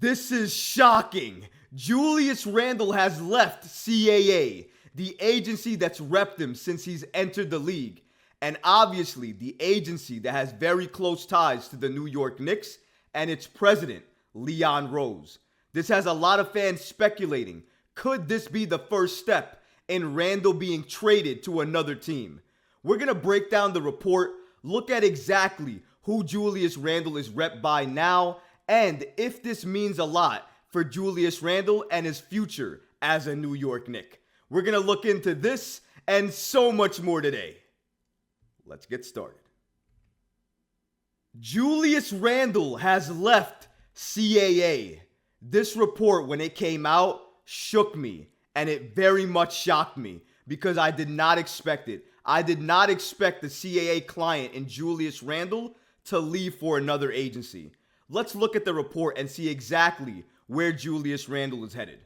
This is shocking. Julius Randle has left CAA, the agency that's repped him since he's entered the league. And obviously, the agency that has very close ties to the New York Knicks and its president, Leon Rose. This has a lot of fans speculating. Could this be the first step in Randle being traded to another team? We're going to break down the report, look at exactly who Julius Randle is repped by now, and if this means a lot for Julius Randle and his future as a New York Knick. We're going to look into this and so much more today. Let's get started. Julius Randle has left CAA. This report, when it came out, shook me, and it very much shocked me because I did not expect it. I did not expect the CAA client in Julius Randle to leave for another agency. Let's look at the report and see exactly where Julius Randle is headed.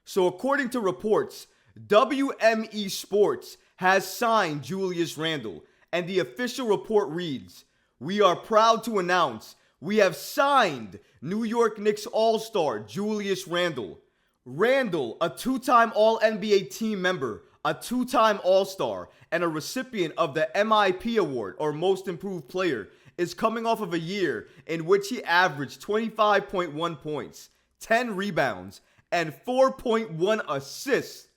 So according to reports, WME Sports has signed Julius Randle, and the official report reads, "We are proud to announce we have signed New York Knicks All-Star Julius Randle. Randle, a two-time All-NBA team member, a two-time All-Star, and a recipient of the MIP Award, or Most Improved Player, is coming off of a year in which he averaged 25.1 points, 10 rebounds, and 4.1 assists.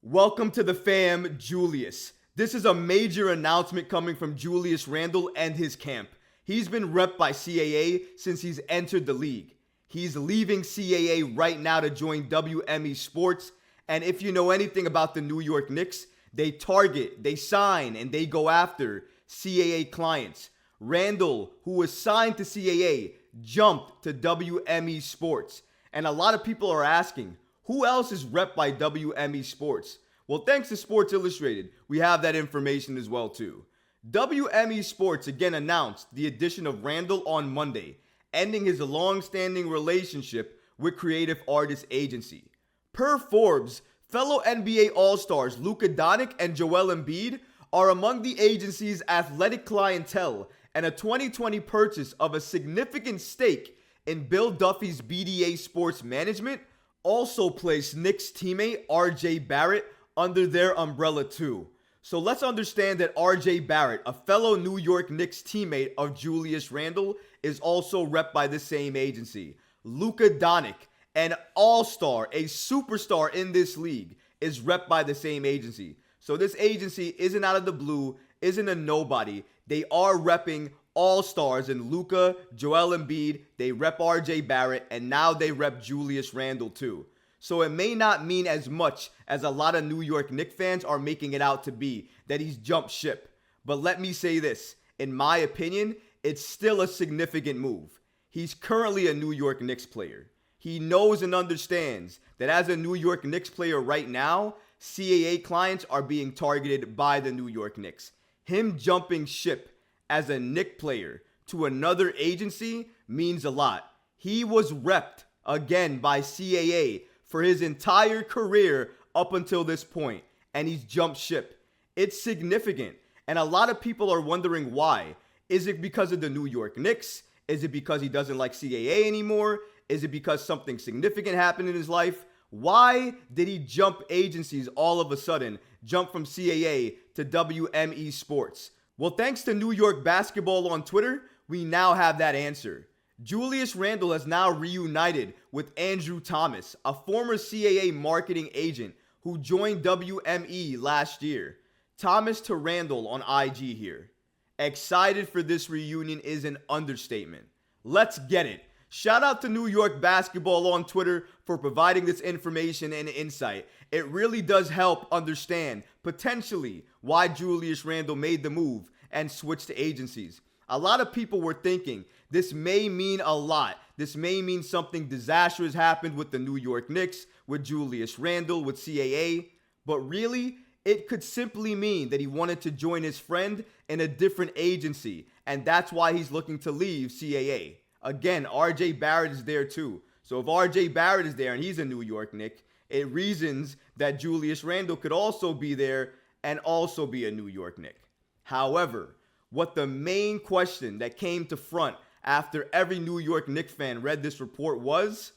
Welcome to the fam, Julius. This is a major announcement coming from Julius Randle and his camp. He's been repped by CAA since he's entered the league. He's leaving CAA right now to join WME Sports. And if you know anything about the New York Knicks, they target, they sign, and they go after CAA clients. Randle, who was signed to CAA, jumped to WME Sports. And a lot of people are asking, who else is repped by WME Sports? Well, thanks to Sports Illustrated, we have that information as well too. WME Sports again announced the addition of Randle on Monday, ending his long-standing relationship with Creative Artists Agency. Per Forbes, fellow NBA All-Stars Luka Doncic and Joel Embiid are among the agency's athletic clientele, and a 2020 purchase of a significant stake in Bill Duffy's BDA Sports Management also placed Knicks teammate RJ Barrett under their umbrella too. So let's understand that RJ Barrett, a fellow New York Knicks teammate of Julius Randle, is also repped by the same agency. Luka Doncic, an all-star, a superstar in this league, is repped by the same agency. So this agency isn't out of the blue, isn't a nobody. They are repping all-stars in Luka, Joel Embiid, they rep RJ Barrett, and now they rep Julius Randle too. So it may not mean as much as a lot of New York Knicks fans are making it out to be, that he's jumped ship. But let me say this, in my opinion, it's still a significant move. He's currently a New York Knicks player. He knows and understands that as a New York Knicks player right now, CAA clients are being targeted by the New York Knicks. Him jumping ship as a Knicks player to another agency means a lot. He was repped again by CAA for his entire career up until this point, and he's jumped ship. It's significant, and a lot of people are wondering why. Is it because of the New York Knicks? Is it because he doesn't like CAA anymore? Is it because something significant happened in his life? Why did he jump agencies all of a sudden, jump from CAA to WME Sports? Well, thanks to New York Basketball on Twitter, we now have that answer. Julius Randle has now reunited with Andrew Thomas, a former CAA marketing agent who joined WME last year. Thomas to Randle on IG here. Excited for this reunion is an understatement. Let's get it. Shout out to New York Basketball on Twitter for providing this information and insight. It really does help understand potentially why Julius Randle made the move and switched to agencies. A lot of people were thinking this may mean a lot. This may mean something disastrous happened with the New York Knicks, with Julius Randle, with CAA. But really, it could simply mean that he wanted to join his friend in a different agency, and that's why he's looking to leave CAA. Again, RJ Barrett is there too. So if RJ Barrett is there and he's a New York Knick, it reasons that Julius Randle could also be there and also be a New York Knick. However, what the main question that came to front after every New York Knicks fan read this report was,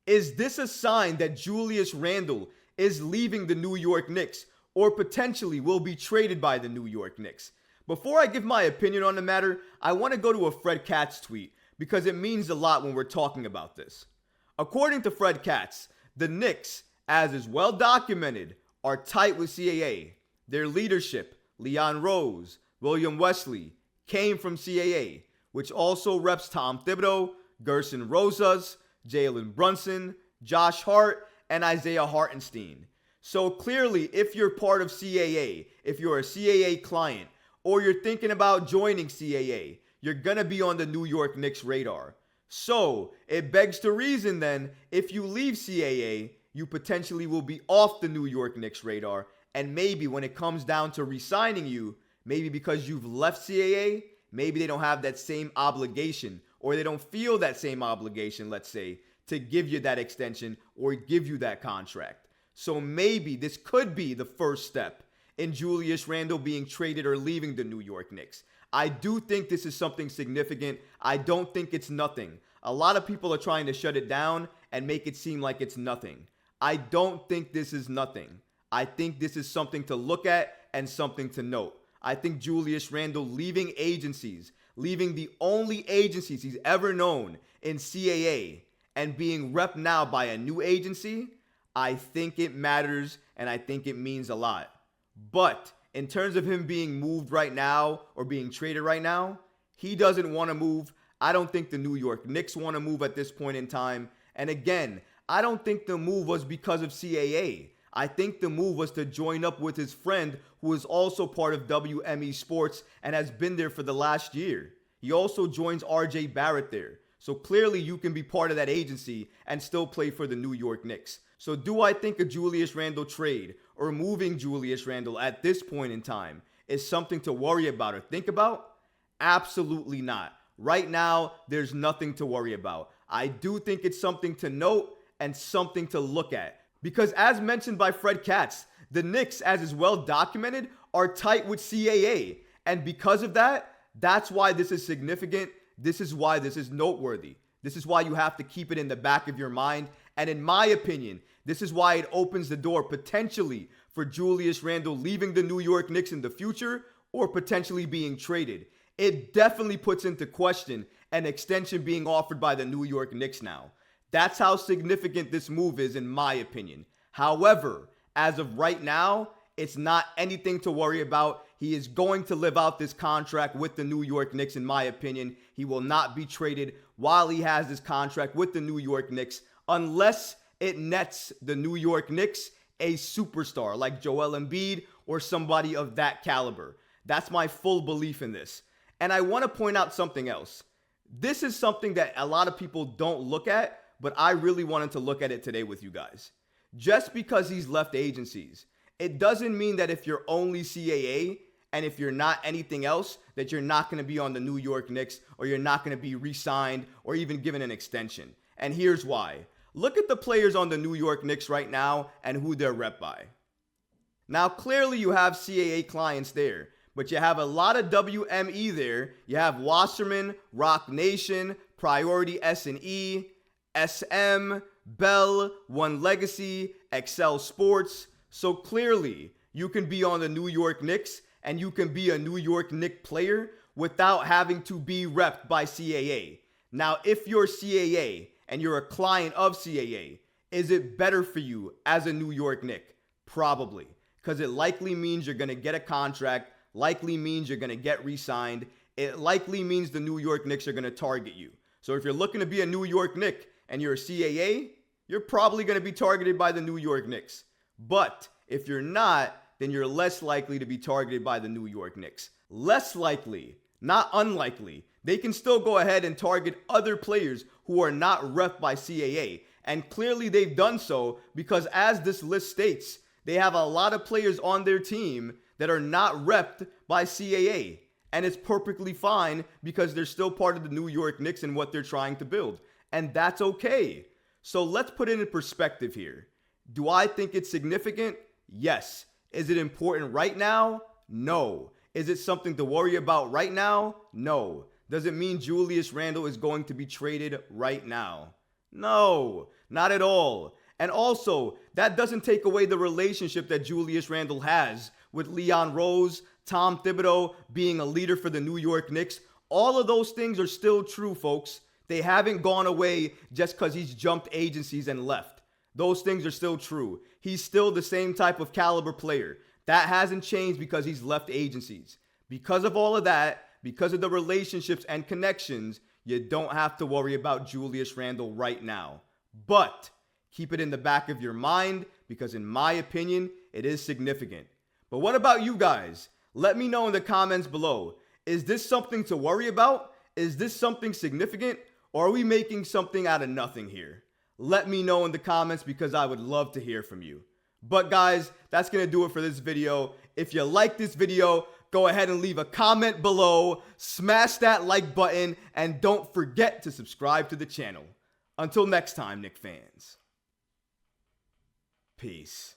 is this a sign that Julius Randle is leaving the New York Knicks or potentially will be traded by the New York Knicks? Before I give my opinion on the matter, I want to go to a Fred Katz tweet because it means a lot when we're talking about this. According to Fred Katz, the Knicks, as is well documented, are tight with CAA. Their leadership, Leon Rose, William Wesley, came from CAA, which also reps Tom Thibodeau, Gerson Rosas, Jalen Brunson, Josh Hart, and Isaiah Hartenstein. So clearly, if you're part of CAA, if you're a CAA client, or you're thinking about joining CAA, you're going to be on the New York Knicks radar. So it begs to reason then, if you leave CAA, you potentially will be off the New York Knicks radar. And maybe when it comes down to re-signing you, maybe because you've left CAA, maybe they don't have that same obligation, or they don't feel that same obligation, let's say, to give you that extension or give you that contract. So maybe this could be the first step in Julius Randle being traded or leaving the New York Knicks. I do think this is something significant. I don't think it's nothing. A lot of people are trying to shut it down and make it seem like it's nothing. I don't think this is nothing. I think this is something to look at and something to note. I think Julius Randle leaving agencies, leaving the only agencies he's ever known in CAA, and being repped now by a new agency, I think it matters and I think it means a lot. But in terms of him being moved right now or being traded right now, he doesn't want to move. I don't think the New York Knicks want to move at this point in time. And again, I don't think the move was because of CAA. I think the move was to join up with his friend who is also part of WME Sports and has been there for the last year. He also joins RJ Barrett there. So clearly you can be part of that agency and still play for the New York Knicks. So do I think a Julius Randle trade or moving Julius Randle at this point in time is something to worry about or think about? Absolutely not. Right now, there's nothing to worry about. I do think it's something to note and something to look at. Because as mentioned by Fred Katz, the Knicks, as is well documented, are tight with CAA. And because of that, that's why this is significant. This is why this is noteworthy. This is why you have to keep it in the back of your mind. And in my opinion, this is why it opens the door potentially for Julius Randle leaving the New York Knicks in the future or potentially being traded. It definitely puts into question an extension being offered by the New York Knicks now. That's how significant this move is, in my opinion. However, as of right now, it's not anything to worry about. He is going to live out this contract with the New York Knicks, in my opinion. He will not be traded while he has this contract with the New York Knicks unless it nets the New York Knicks a superstar like Joel Embiid or somebody of that caliber. That's my full belief in this. And I want to point out something else. This is something that a lot of people don't look at, but I really wanted to look at it today with you guys. Just because he's left agencies, it doesn't mean that if you're only CAA and if you're not anything else, that you're not going to be on the New York Knicks or you're not going to be re-signed or even given an extension. And here's why. Look at the players on the New York Knicks right now and who they're rep by. Now, clearly you have CAA clients there, but you have a lot of WME there. You have Wasserman, Rock Nation, Priority S&E, SM, Bell, One Legacy, Excel Sports. So clearly you can be on the New York Knicks and you can be a New York Knicks player without having to be repped by CAA. Now, if you're CAA and you're a client of CAA, is it better for you as a New York Knicks? Probably, because it likely means you're going to get a contract, likely means you're going to get re-signed. It likely means the New York Knicks are going to target you. So if you're looking to be a New York Knicks and you're a CAA, you're probably going to be targeted by the New York Knicks. But if you're not, then you're less likely to be targeted by the New York Knicks. Less likely, not unlikely. They can still go ahead and target other players who are not repped by CAA. And clearly they've done so because, as this list states, they have a lot of players on their team that are not repped by CAA. And it's perfectly fine because they're still part of the New York Knicks and what they're trying to build. And that's okay. So let's put it in perspective here. Do I think it's significant? Yes. Is it important right now? No. Is it something to worry about right now? No. Does it mean Julius Randle is going to be traded right now? No, not at all. And also, that doesn't take away the relationship that Julius Randle has with Leon Rose, Tom Thibodeau, being a leader for the New York Knicks. All of those things are still true, folks. They haven't gone away just because he's jumped agencies and left. Those things are still true. He's still the same type of caliber player. That hasn't changed because he's left agencies. Because of all of that, because of the relationships and connections, you don't have to worry about Julius Randle right now. But keep it in the back of your mind because in my opinion, it is significant. But what about you guys? Let me know in the comments below. Is this something to worry about? Is this something significant? Or are we making something out of nothing here? Let me know in the comments because I would love to hear from you. But guys, that's going to do it for this video. If you like this video, go ahead and leave a comment below, smash that like button, and don't forget to subscribe to the channel. Until next time, Knick fans. Peace.